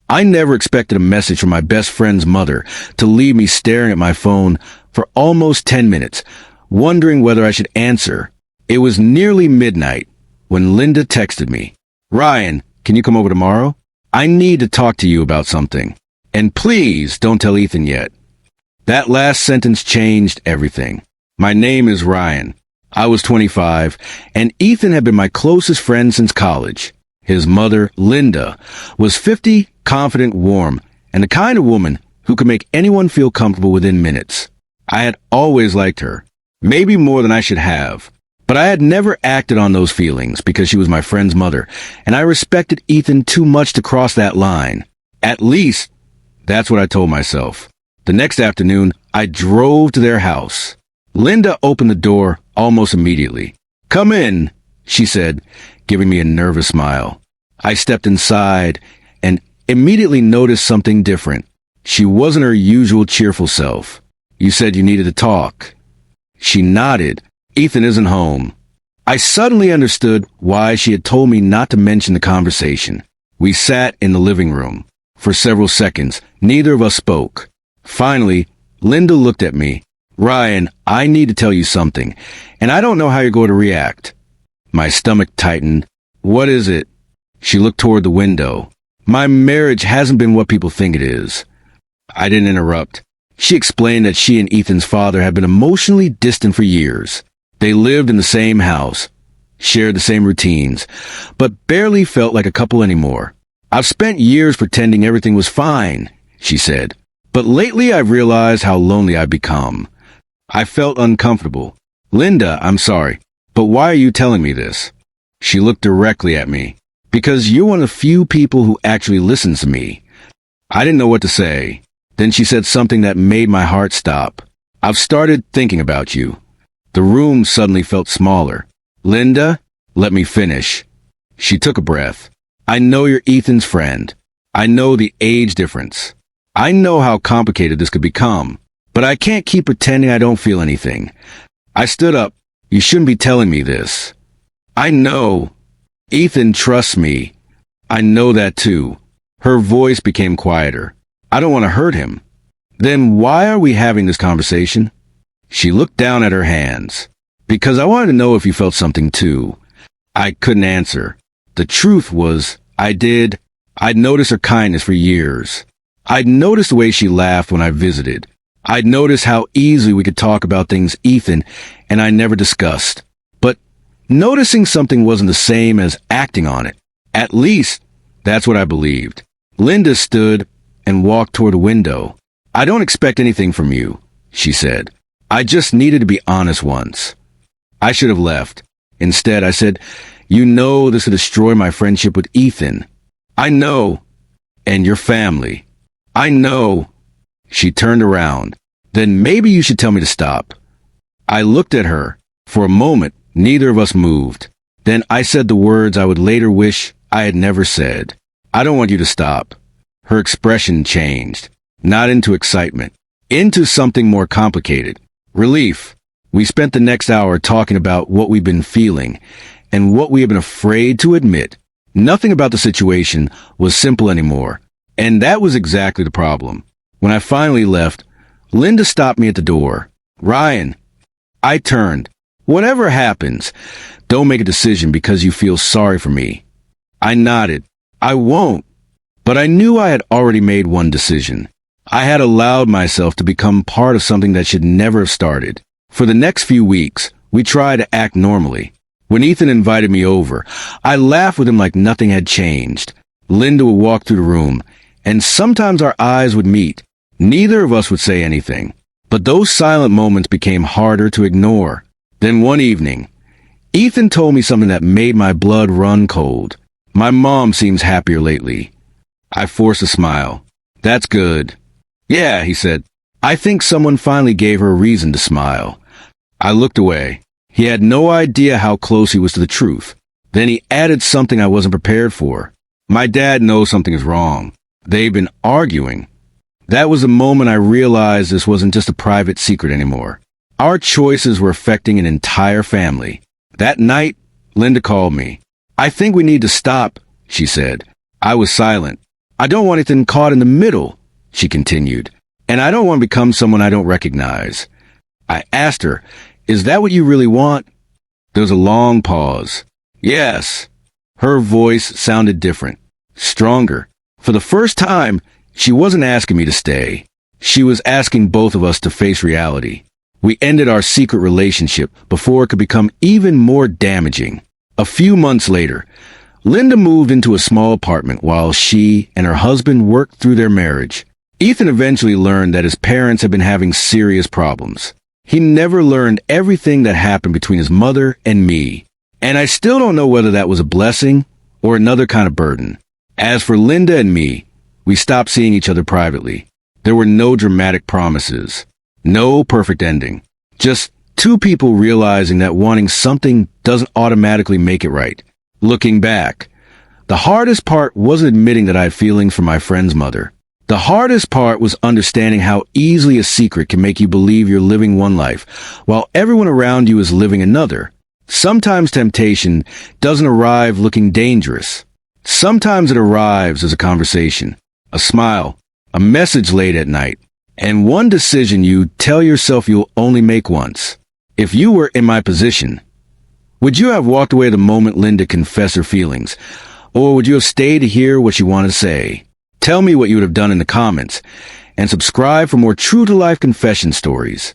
I never expected a message from my best friend's mother to leave me staring at my phone for almost 10 minutes, wondering whether I should answer. It was nearly midnight when Linda texted me, "Ryan, can you come over tomorrow? I need to talk to you about something. And please don't tell Ethan yet." That last sentence changed everything. My name is Ryan. I was 25, and Ethan had been my closest friend since college. His mother, Linda, was 50, confident, warm, and the kind of woman who could make anyone feel comfortable within minutes. I had always liked her, maybe more than I should have, but I had never acted on those feelings because she was my friend's mother, and I respected Ethan too much to cross that line. At least, that's what I told myself. The next afternoon, I drove to their house. Linda opened the door almost immediately. "Come in," she said, giving me a nervous smile. I stepped inside and immediately noticed something different. She wasn't her usual cheerful self. "You said you needed to talk." She nodded. "Ethan isn't home." I suddenly understood why she had told me not to mention the conversation. We sat in the living room. For several seconds, neither of us spoke. Finally, Linda looked at me. "Ryan, I need to tell you something, and I don't know how you're going to react." My stomach tightened. "What is it?" She looked toward the window. "My marriage hasn't been what people think it is." I didn't interrupt. She explained that she and Ethan's father had been emotionally distant for years. They lived in the same house, shared the same routines, but barely felt like a couple anymore. "I've spent years pretending everything was fine," she said. "But lately I've realized how lonely I've become." I felt uncomfortable. "Linda, I'm sorry, but why are you telling me this?" She looked directly at me. "Because you're one of the few people who actually listens to me." I didn't know what to say. Then she said something that made my heart stop. "I've started thinking about you." The room suddenly felt smaller. "Linda, let me finish." She took a breath. "I know you're Ethan's friend. I know the age difference. I know how complicated this could become, but I can't keep pretending I don't feel anything." I stood up. "You shouldn't be telling me this." "I know. Ethan trusts me." "I know that too." Her voice became quieter. "I don't want to hurt him." "Then why are we having this conversation?" She looked down at her hands. "Because I wanted to know if you felt something too." I couldn't answer. The truth was, I did. I'd noticed her kindness for years. I'd noticed the way she laughed when I visited. I'd noticed how easily we could talk about things Ethan and I never discussed. But noticing something wasn't the same as acting on it. At least, that's what I believed. Linda stood and walked toward a window. "I don't expect anything from you," she said. "I just needed to be honest once." I should have left. Instead, I said, "You know this would destroy my friendship with Ethan." "I know." "And your family." "I know." She turned around. "Then maybe you should tell me to stop." I looked at her. For a moment, neither of us moved. Then I said the words I would later wish I had never said. "I don't want you to stop." Her expression changed. Not into excitement. Into something more complicated. Relief. We spent the next hour talking about what we've been feeling and what we have been afraid to admit. Nothing about the situation was simple anymore. And that was exactly the problem. When I finally left, Linda stopped me at the door. "Ryan." I turned. "Whatever happens, don't make a decision because you feel sorry for me." I nodded. "I won't." But I knew I had already made one decision. I had allowed myself to become part of something that should never have started. For the next few weeks, we tried to act normally. When Ethan invited me over, I laughed with him like nothing had changed. Linda would walk through the room, and sometimes our eyes would meet. Neither of us would say anything. But those silent moments became harder to ignore. Then one evening, Ethan told me something that made my blood run cold. "My mom seems happier lately." I forced a smile. "That's good." "Yeah," he said. "I think someone finally gave her a reason to smile." I looked away. He had no idea how close he was to the truth. Then he added something I wasn't prepared for. "My dad knows something is wrong. They've been arguing." That was the moment I realized this wasn't just a private secret anymore. Our choices were affecting an entire family. That night, Linda called me. "I think we need to stop," she said. I was silent. I don't want anything caught in the middle, she continued. And I don't want to become someone I don't recognize. I asked her, is that what you really want? There was a long pause. Yes. Her voice sounded different, stronger. For the first time, she wasn't asking me to stay. She was asking both of us to face reality. We ended our secret relationship before it could become even more damaging. A few months later, Linda moved into a small apartment while she and her husband worked through their marriage. Ethan eventually learned that his parents had been having serious problems. He never learned everything that happened between his mother and me. And I still don't know whether that was a blessing or another kind of burden. As for Linda and me, we stopped seeing each other privately. There were no dramatic promises, no perfect ending. Just two people realizing that wanting something doesn't automatically make it right. Looking back, the hardest part wasn't admitting that I had feelings for my friend's mother. The hardest part was understanding how easily a secret can make you believe you're living one life, while everyone around you is living another. Sometimes temptation doesn't arrive looking dangerous. Sometimes it arrives as a conversation, a smile, a message late at night, and one decision you tell yourself you'll only make once. If you were in my position, would you have walked away the moment Linda confessed her feelings, or would you have stayed to hear what she wanted to say? Tell me what you would have done in the comments, and subscribe for more true-to-life confession stories.